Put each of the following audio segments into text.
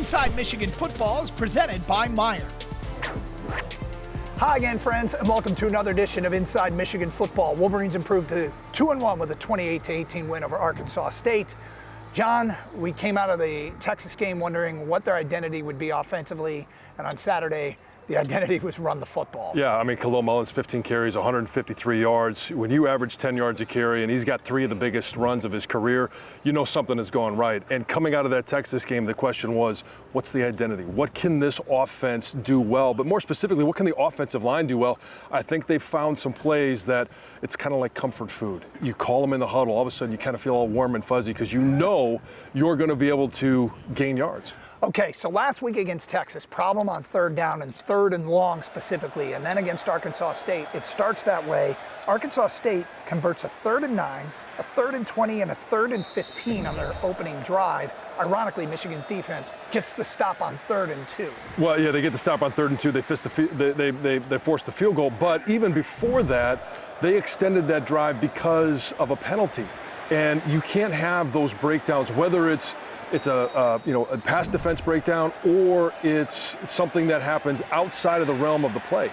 Inside Michigan Football is presented by Meyer. Hi again, friends, and welcome to another edition of Inside Michigan Football. Wolverines improved to 2-1 with a 28-18 win over Arkansas State. John, we came out of the Texas game wondering what their identity would be offensively, and on Saturday, the identity was run the football. Yeah, I mean, Khalil Mullins, 15 carries, 153 yards. When you average 10 yards a carry, and he's got 3 of the biggest runs of his career, you know something is going right. And coming out of that Texas game, the question was, what's the identity? What can this offense do well? But more specifically, what can the offensive line do well? I think they've found some plays that it's kind of like comfort food. You call them in the huddle, all of a sudden you kind of feel all warm and fuzzy because you know you're going to be able to gain yards. Okay, so last week against Texas, problem on third down and third and long specifically, and then against Arkansas State, it starts that way. Arkansas State converts a 3rd and 9, a 3rd and 20, and a 3rd and 15 on their opening drive. Ironically, Michigan's defense gets the stop on 3rd and 2. Well, yeah, they get the stop on 3rd and 2. They forced the field goal, but even before that, they extended that drive because of a penalty. And you can't have those breakdowns, whether it's a pass defense breakdown or it's something that happens outside of the realm of the play.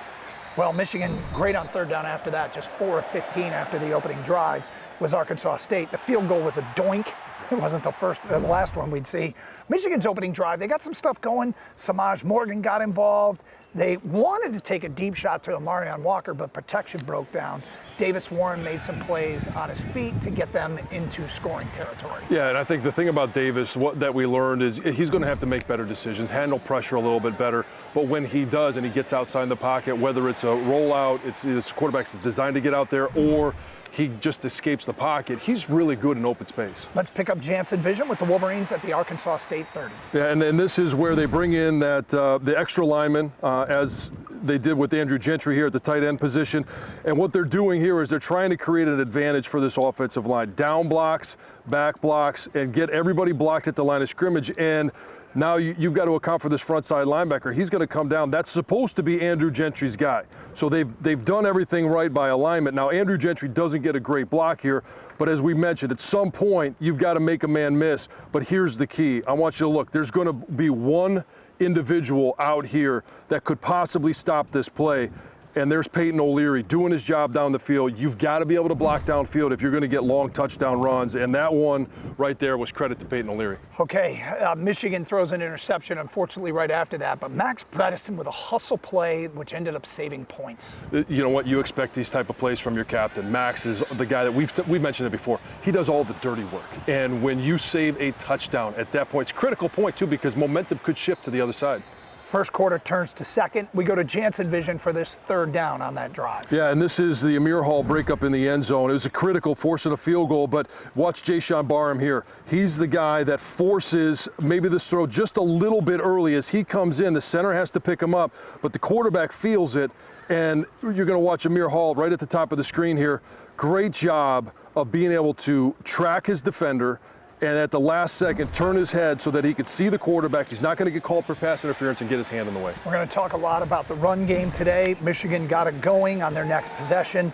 Well, Michigan, great on third down after that, just 4 of 15 after the opening drive was Arkansas State. The field goal was a doink. It wasn't the last one we'd see. Michigan's opening drive, they got some stuff going. Samaj Morgan got involved. They wanted to take a deep shot to Amarion Walker, but protection broke down. Davis Warren made some plays on his feet to get them into scoring territory. Yeah, and I think the thing about Davis that we learned is he's going to have to make better decisions, handle pressure a little bit better. But when he does and he gets outside the pocket, whether it's a rollout, it's quarterback's designed to get out there, or he just escapes the pocket, he's really good in open space. Let's pick up Jansen vision with the Wolverines at the Arkansas State 30. Yeah, and this is where they bring in that the extra lineman, as they did with Andrew Gentry here at the tight end position. And what they're doing here is they're trying to create an advantage for this offensive line. Down blocks, back blocks, and get everybody blocked at the line of scrimmage. And now you've got to account for this front side linebacker. He's going to come down. That's supposed to be Andrew Gentry's guy. So they've done everything right by alignment. Now, Andrew Gentry doesn't get a great block here, but as we mentioned, at some point, you've got to make a man miss. But here's the key. I want you to look. There's going to be one individual out here that could possibly stop this play, and there's Peyton O'Leary doing his job down the field. You've got to be able to block downfield if you're going to get long touchdown runs, and that one right there was credit to Peyton O'Leary. Okay, Michigan throws an interception, unfortunately, right after that, but Max Bredesen with a hustle play, which ended up saving points. You know what? You expect these type of plays from your captain. Max is the guy that we've mentioned it before. He does all the dirty work, and when you save a touchdown at that point, it's a critical point, too, because momentum could shift to the other side. First quarter turns to second. We go to Jansen vision for this 3rd down on that drive. Yeah, and this is the Amir Hall breakup in the end zone. It was a critical, forcing a field goal, but watch Jayshon Barham here. He's the guy that forces maybe this throw just a little bit early. As he comes in, the center has to pick him up, but the quarterback feels it, and you're going to watch Amir Hall right at the top of the screen here. Great job of being able to track his defender, and at the last second, turn his head so that he could see the quarterback. He's not going to get called for pass interference and get his hand in the way. We're going to talk a lot about the run game today. Michigan got it going on their next possession.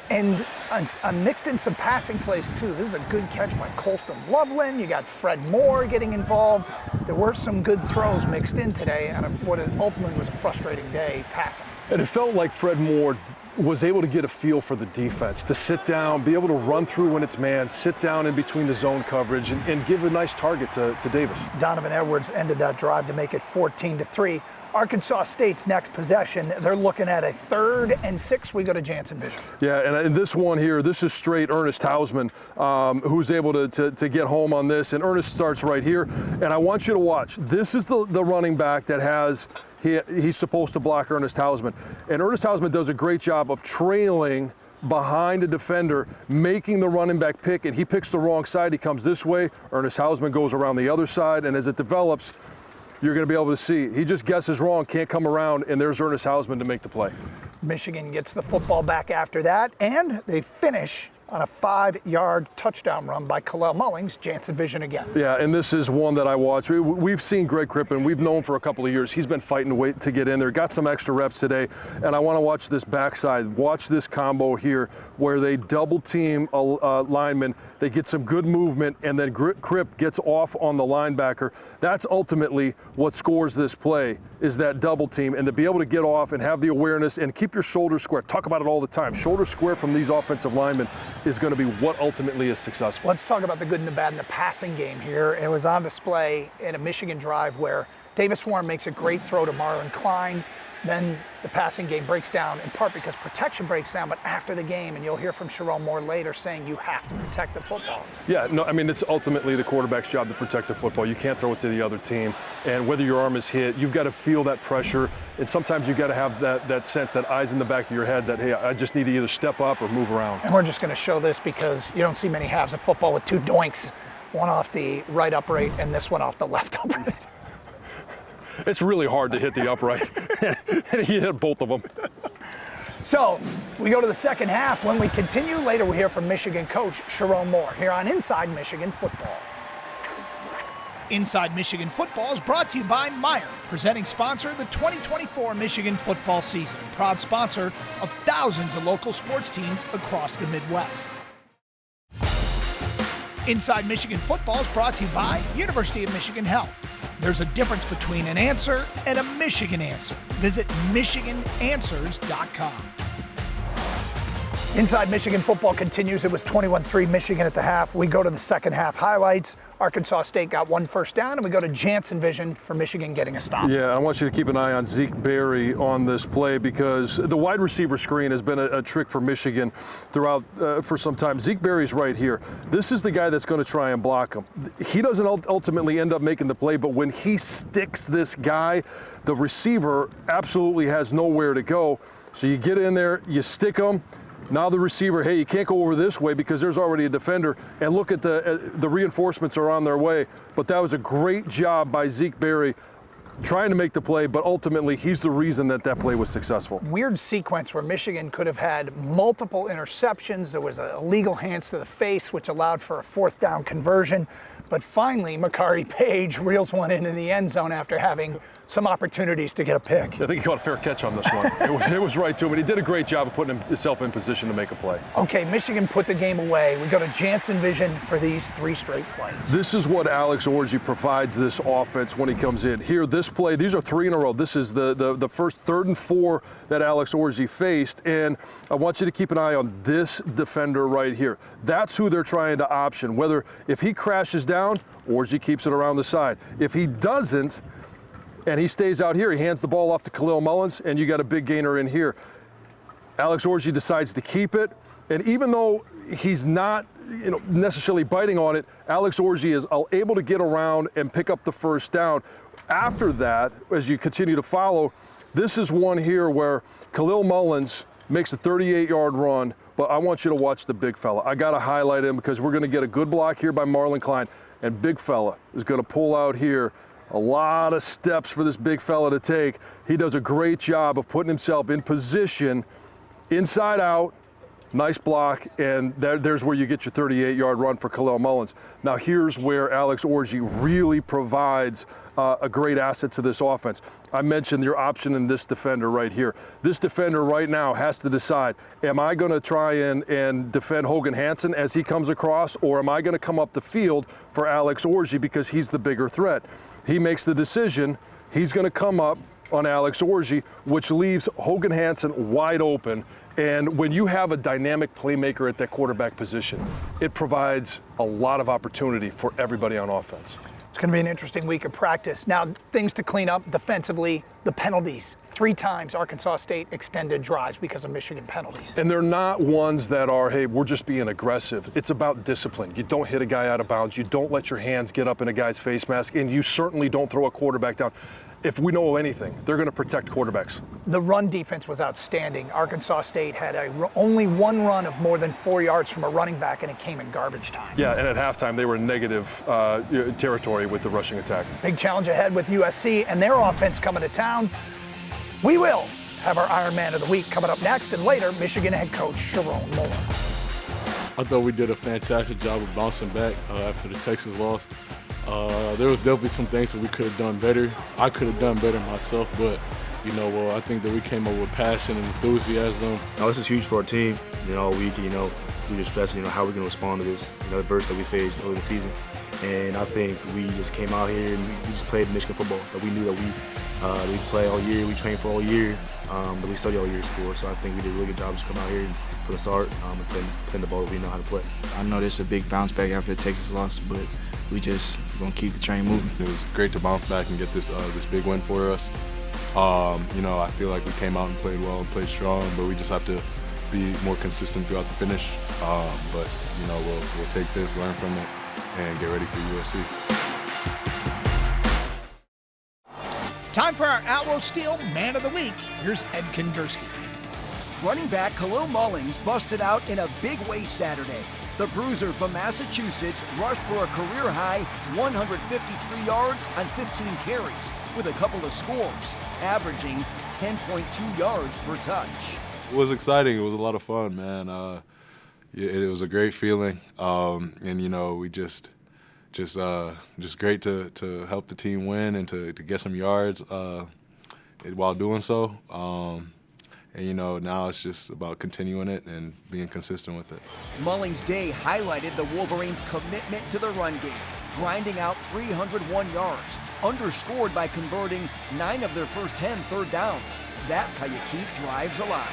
And mixed in some passing plays, too. This is a good catch by Colston Loveland. You got Fred Moore getting involved. There were some good throws mixed in today on what ultimately was a frustrating day passing. And it felt like Fred Moore was able to get a feel for the defense, to sit down, be able to run through when it's man, sit down in between the zone coverage, and give a nice target to Davis. Donovan Edwards ended that drive to make it 14-3. Arkansas State's next possession, they're looking at a 3rd and 6. We go to Jansen vision. Yeah, and in this one here, this is straight Ernest Hausman, who's able to get home on this. And Ernest starts right here. And I want you to watch. This is the running back that has he's supposed to block Ernest Hausman. And Ernest Hausman does a great job of trailing behind a defender, making the running back pick, and he picks the wrong side. He comes this way. Ernest Hausman goes around the other side, and as it develops, you're going to be able to see. He just guesses wrong, can't come around, and there's Ernest Hausman to make the play. Michigan gets the football back after that, and they finish on a 5-yard touchdown run by Khalil Mullings. Jansen vision again. Yeah, and this is one that I watch. We've seen Greg Crippen. We've known for a couple of years. He's been fighting to get in there. Got some extra reps today, and I want to watch this backside. Watch this combo here where they double team a lineman. They get some good movement, and then Cripp gets off on the linebacker. That's ultimately what scores this play, is that double team, and to be able to get off and have the awareness and keep your shoulders square. Talk about it all the time. Shoulder square from these offensive linemen is going to be what ultimately is successful. Let's talk about the good and the bad in the passing game here. It was on display in a Michigan drive where Davis Warren makes a great throw to Marlon Klein. Then the passing game breaks down, in part because protection breaks down, but after the game, and you'll hear from Sharon Moore later saying you have to protect the football. Yeah, no, I mean, it's ultimately the quarterback's job to protect the football. You can't throw it to the other team, and whether your arm is hit, you've got to feel that pressure, and sometimes you've got to have that sense, that eyes in the back of your head that, hey, I just need to either step up or move around. And we're just going to show this because you don't see many halves of football with two doinks, one off the right upright and this one off the left upright. It's really hard to hit the upright, and he hit both of them. So we go to the second half. When we continue later, we hear from Michigan coach Sharon Moore here on Inside Michigan Football. Inside Michigan Football is brought to you by Meijer, presenting sponsor of the 2024 Michigan football season, and proud sponsor of thousands of local sports teams across the Midwest. Inside Michigan Football is brought to you by University of Michigan Health. There's a difference between an answer and a Michigan answer. Visit MichiganAnswers.com. Inside Michigan Football continues. It was 21-3 Michigan at the half. We go to the second half highlights. Arkansas State got one first down, and we go to Jansen vision for Michigan getting a stop. Yeah, I want you to keep an eye on Zeke Berry on this play because the wide receiver screen has been a trick for Michigan throughout for some time. Zeke Berry's right here. This is the guy that's going to try and block him. He doesn't ultimately end up making the play, but when he sticks this guy, the receiver absolutely has nowhere to go. So you get in there, you stick him. Now the receiver, hey, you can't go over this way because there's already a defender, and look at the reinforcements are on their way. But that was a great job by Zeke Berry trying to make the play, but ultimately he's the reason that play was successful. Weird sequence where Michigan could have had multiple interceptions. There was a illegal hands to the face, which allowed for a fourth down conversion. But finally, Makari Page reels one in the end zone after having some opportunities to get a pick. I think he got a fair catch on this one. It was right to him, and he did a great job of putting himself in position to make a play. Okay, Michigan put the game away. We go to Jansen vision for these three straight plays. This is what Alex Orji provides this offense when he comes in. Here, this play, these are three in a row. This is the first 3rd and 4 that Alex Orji faced, and I want you to keep an eye on this defender right here. That's who they're trying to option. Whether if he crashes down, Orji keeps it around the side. If he doesn't, and he stays out here, he hands the ball off to Khalil Mullins, and you got a big gainer in here. Alex Orji decides to keep it, and even though he's not necessarily biting on it, Alex Orji is able to get around and pick up the first down. After that, as you continue to follow, this is one here where Khalil Mullins makes a 38-yard run, but I want you to watch the big fella. I got to highlight him because we're going to get a good block here by Marlon Klein, and big fella is going to pull out here. A lot of steps for this big fella to take. He does a great job of putting himself in position, inside out, nice block, and there's where you get your 38-yard run for Khalil Mullins. Now here's where Alex Orji really provides a great asset to this offense. I mentioned your option in this defender right here. This defender right now has to decide, am I going to try and defend Hogan Hansen as he comes across, or am I going to come up the field for Alex Orji because he's the bigger threat? He makes the decision. He's going to come up on Alex Orji, which leaves Hogan Hansen wide open. And when you have a dynamic playmaker at that quarterback position, it provides a lot of opportunity for everybody on offense. It's going to be an interesting week of practice. Now, things to clean up defensively, the penalties. 3 times Arkansas State extended drives because of Michigan penalties. And they're not ones that are, hey, we're just being aggressive. It's about discipline. You don't hit a guy out of bounds. You don't let your hands get up in a guy's face mask, and you certainly don't throw a quarterback down. If we know anything, they're going to protect quarterbacks. The run defense was outstanding. Arkansas State had only one run of more than 4 yards from a running back, and it came in garbage time. Yeah, and at halftime, they were in negative territory with the rushing attack. Big challenge ahead with USC and their offense coming to town. We will have our Iron Man of the Week coming up next, and later, Michigan head coach Sharon Moore. I thought we did a fantastic job of bouncing back after the Texas loss. There was definitely some things that we could have done better. I could have done better myself, but I think that we came up with passion and enthusiasm. This is huge for our team. All week, we just stressing, how we're going to respond to this, adversity that we faced early in the season. And I think we just came out here and we just played Michigan football that we knew that we play all year, we trained for all year, that we study all year for. So I think we did a really good job just coming out here and for the start and playing the ball that we know how to play. I know this is a big bounce back after the Texas loss, but we just going to keep the train moving. It was great to bounce back and get this big win for us. I feel like we came out and played well and played strong, but we just have to be more consistent throughout the finish. But we'll take this, learn from it, and get ready for USC. Time for our Allo Steel Man of the Week. Here's Ed Kondersky. Running back Khalil Mullings busted out in a big way Saturday. The bruiser from Massachusetts rushed for a career-high 153 yards on 15 carries with a couple of scores, averaging 10.2 yards per touch. It was exciting. It was a lot of fun, man. It was a great feeling, and we just great to help the team win and to get some yards while doing so. Now it's just about continuing it and being consistent with it. Mullings' day highlighted the Wolverines' commitment to the run game, grinding out 301 yards, underscored by converting 9 of their first 10 third downs. That's how you keep drives alive.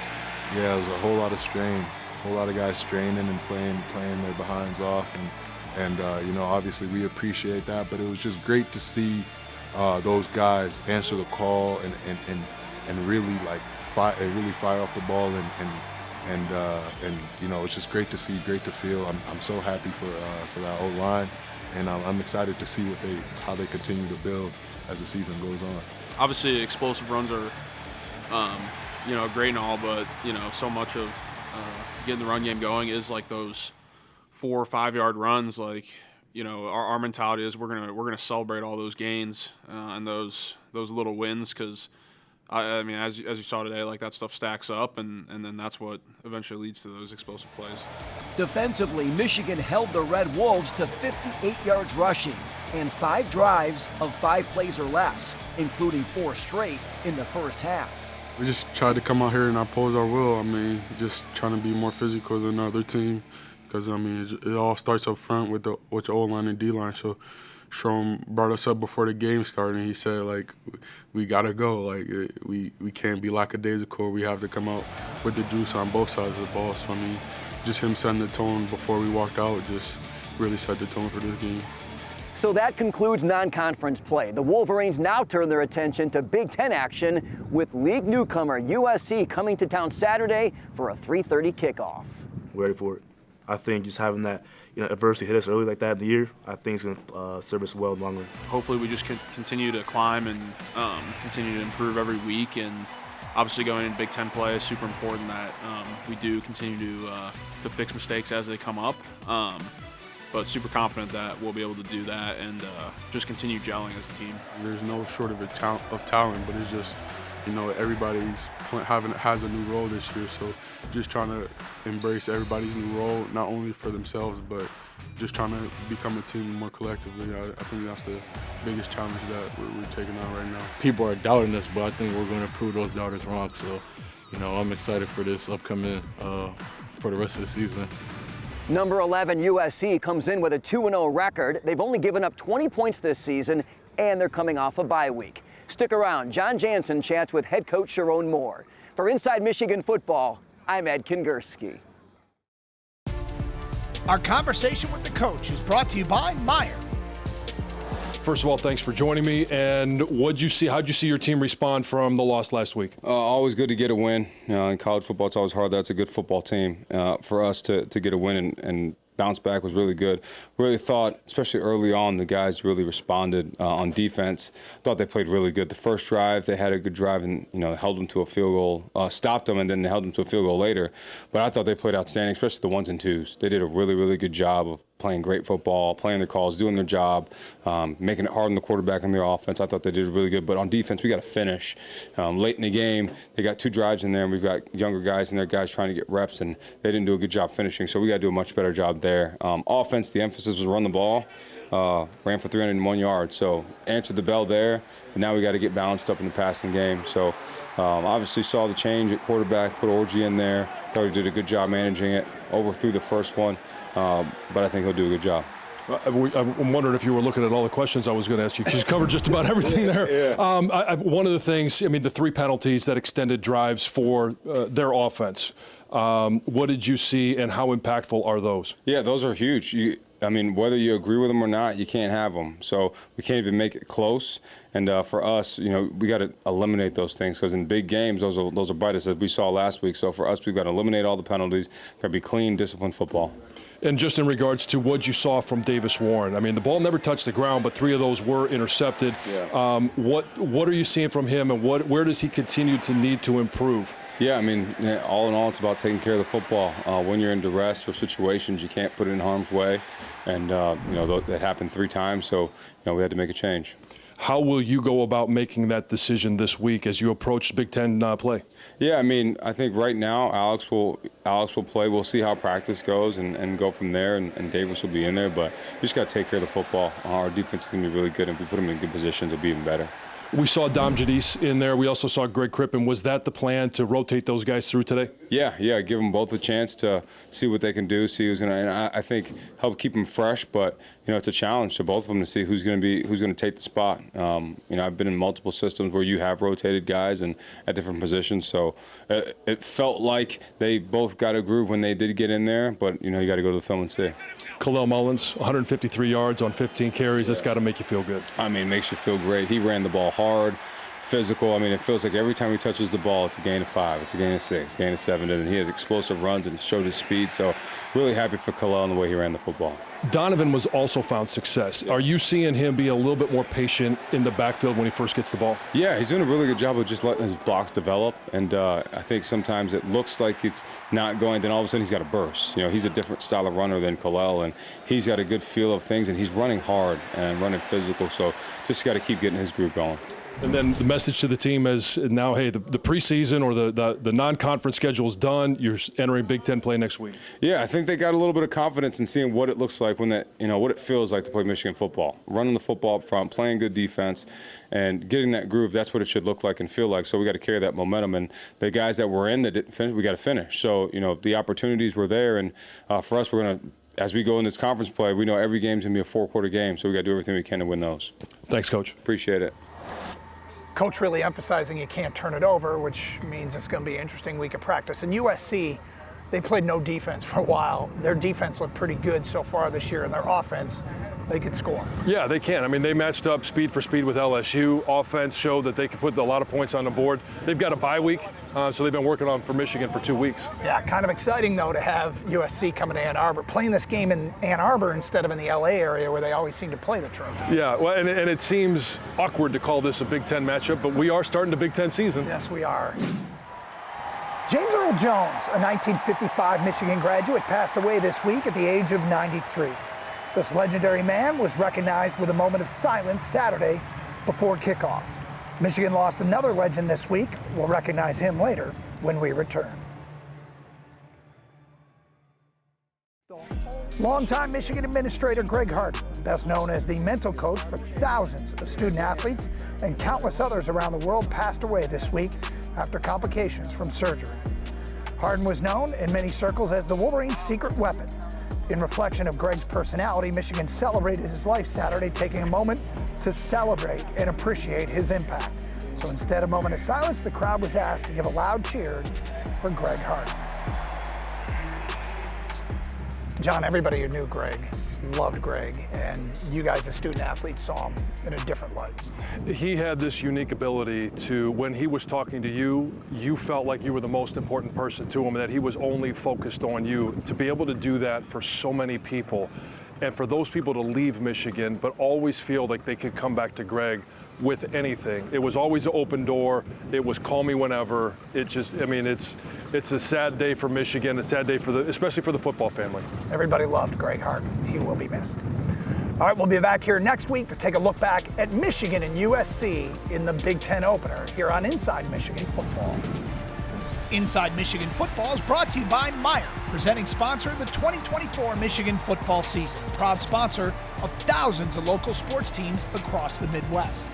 Yeah, it was a whole lot of strain, a whole lot of guys straining and playing their behinds off, and obviously we appreciate that, but it was just great to see those guys answer the call and really fire off the ball and it's just great to see, great to feel. I'm so happy for that O-line, and I'm excited to see how they continue to build as the season goes on. Obviously, explosive runs are great and all, but so much of getting the run game going is like those 4 or 5 yard runs. Like our mentality is we're gonna celebrate all those gains and those little wins, because I mean, as you saw today, like that stuff stacks up, and then that's what eventually leads to those explosive plays. Defensively, Michigan held the Red Wolves to 58 yards rushing and 5 drives of 5 plays or less, including 4 straight in the first half. We just tried to come out here and impose our will. I mean, just trying to be more physical than the other team, because it all starts up front with the O-line and D-line. So Strom brought us up before the game started, and he said, like, we gotta go. Like, we can't be lackadaisical. We have to come out with the juice on both sides of the ball. So, I mean, just him setting the tone before we walked out just really set the tone for this game. So that concludes non-conference play. The Wolverines now turn their attention to Big Ten action with league newcomer USC coming to town Saturday for a 3:30 kickoff. We're ready for it. I think just having that adversity hit us early like that in the year, I think it's going to serve us well in the long run. Hopefully we just continue to climb and continue to improve every week, and obviously going in Big Ten play is super important that we do continue to fix mistakes as they come up. But super confident that we'll be able to do that and just continue gelling as a team. There's no shortage of talent, but it's just, everybody's has a new role this year. So just trying to embrace everybody's new role, not only for themselves, but just trying to become a team more collectively. I think that's the biggest challenge that we're taking on right now. People are doubting us, but I think we're going to prove those doubters wrong. So, I'm excited for this upcoming for the rest of the season. Number 11 USC comes in with a 2-0 record. They've only given up 20 points this season, and they're coming off a bye week. Stick around. John Jansen chats with head coach Sharon Moore. For Inside Michigan Football, I'm Ed Kondersky. Our conversation with the coach is brought to you by Meyer. First of all, thanks for joining me. And how'd you see your team respond from the loss last week? Always good to get a win. In college football, it's always hard. That's a good football team. For us to get a win and bounce back was really good. Really thought, especially early on, the guys really responded on defense. Thought they played really good. The first drive, they had a good drive and held them to a field goal, stopped them, and then held them to a field goal later. But I thought they played outstanding, especially the 1s and 2s. They did a really, really good job of playing great football, playing their calls, doing their job, making it hard on the quarterback and their offense. I thought they did really good. But on defense, we got to finish. Late in the game, they got 2 drives in there, and we've got younger guys in there, guys trying to get reps, and they didn't do a good job finishing. So we got to do a much better job there. Offense, the emphasis was run the ball. Ran for 301 yards, so answered the bell there. But now we got to get balanced up in the passing game. So obviously saw the change at quarterback, put Orji in there. Thought he did a good job managing it. Overthrew the first one, but I think he'll do a good job. I'm wondering if you were looking at all the questions I was going to ask you, because you covered just about everything there. Yeah. One of the things, I mean, the 3 penalties that extended drives for their offense. What did you see, and how impactful are those? Yeah, those are huge. I mean, whether you agree with them or not, you can't have them. So we can't even make it close. And for us, we got to eliminate those things, because in big games, those are bites that we saw last week. So for us, we've got to eliminate all the penalties. Got to be clean, disciplined football. And just in regards to what you saw from Davis Warren, I mean, the ball never touched the ground, but 3 of those were intercepted. Yeah. What are you seeing from him, and where does he continue to need to improve? Yeah, I mean, all in all, it's about taking care of the football. When you're in duress or situations, you can't put it in harm's way. And, that happened 3 times, so, we had to make a change. How will you go about making that decision this week as you approach Big Ten play? Yeah, I mean, I think right now Alex will play. We'll see how practice goes and go from there, and Davis will be in there. But we just got to take care of the football. Our defense is going to be really good, and if we put them in good positions, it'll be even better. We saw Dom Jadis in there. We also saw Greg Crippen. Was that the plan, to rotate those guys through today? Yeah, give them both a chance to see what they can do, see who's going to, and I think help keep them fresh. But it's a challenge to both of them to see who's going to take the spot. I've been in multiple systems where you have rotated guys and at different positions, so it felt like they both got a groove when they did get in there. But you got to go to the film and see. Kalel Mullins, 153 yards on 15 carries. That's got to make you feel good. I mean, it makes you feel great. He ran the ball hard, physical. I mean, it feels like every time he touches the ball, it's a gain of 5, it's a gain of 6, gain of 7, and he has explosive runs and showed his speed. So really happy for Kalel and the way he ran the football. Donovan was also found success. Are you seeing him be a little bit more patient in the backfield when he first gets the ball? Yeah, he's doing a really good job of just letting his blocks develop. And I think sometimes it looks like it's not going, then all of a sudden he's got a burst. He's a different style of runner than Kalel, and he's got a good feel of things, and he's running hard and running physical. So just got to keep getting his groove going. And then the message to the team is now, hey, the preseason or the non-conference schedule is done. You're entering Big Ten play next week. Yeah, I think they got a little bit of confidence in seeing what it looks like when what it feels like to play Michigan football. Running the football up front, playing good defense, and getting that groove. That's what it should look like and feel like. So we got to carry that momentum. And the guys that were in that didn't finish, we got to finish. So the opportunities were there, and for us, we're going to. As we go in this conference play, we know every game's going to be a 4-quarter game, so we got to do everything we can to win those. Thanks, Coach. Appreciate it. Coach really emphasizing you can't turn it over, which means it's going to be an interesting week of practice. And USC, they played no defense for a while. Their defense looked pretty good so far this year, and their offense, they could score. Yeah, they can. I mean, they matched up speed for speed with LSU. Offense showed that they could put a lot of points on the board. They've got a bye week, so they've been working on for Michigan for 2 weeks. Yeah, kind of exciting, though, to have USC coming to Ann Arbor, playing this game in Ann Arbor instead of in the LA area where they always seem to play the Trojans. Yeah, well, and it seems awkward to call this a Big Ten matchup, but we are starting the Big Ten season. Yes, we are. James Earl Jones, a 1955 Michigan graduate, passed away this week at the age of 93. This legendary man was recognized with a moment of silence Saturday before kickoff. Michigan lost another legend this week. We'll recognize him later when we return. Longtime Michigan administrator Greg Harden, best known as the mental coach for thousands of student athletes and countless others around the world, passed away this week after complications from surgery. Harden was known in many circles as the Wolverine's secret weapon. In reflection of Greg's personality, Michigan celebrated his life Saturday, taking a moment to celebrate and appreciate his impact. So instead of a moment of silence, the crowd was asked to give a loud cheer for Greg Harden. John, everybody who knew Greg loved Greg, and you guys as student athletes saw him in a different light. He had this unique ability to, when he was talking to you, you felt like you were the most important person to him, and that he was only focused on you. To be able to do that for so many people, And for those people to leave Michigan, but always feel like they could come back to Greg with anything. It was always an open door. It was call me whenever. It just, I mean, it's a sad day for Michigan, a sad day for especially for the football family. Everybody loved Greg Harden. He will be missed. All right, we'll be back here next week to take a look back at Michigan and USC in the Big Ten opener here on Inside Michigan Football. Inside Michigan Football is brought to you by Meijer, presenting sponsor of the 2024 Michigan football season, proud sponsor of thousands of local sports teams across the Midwest.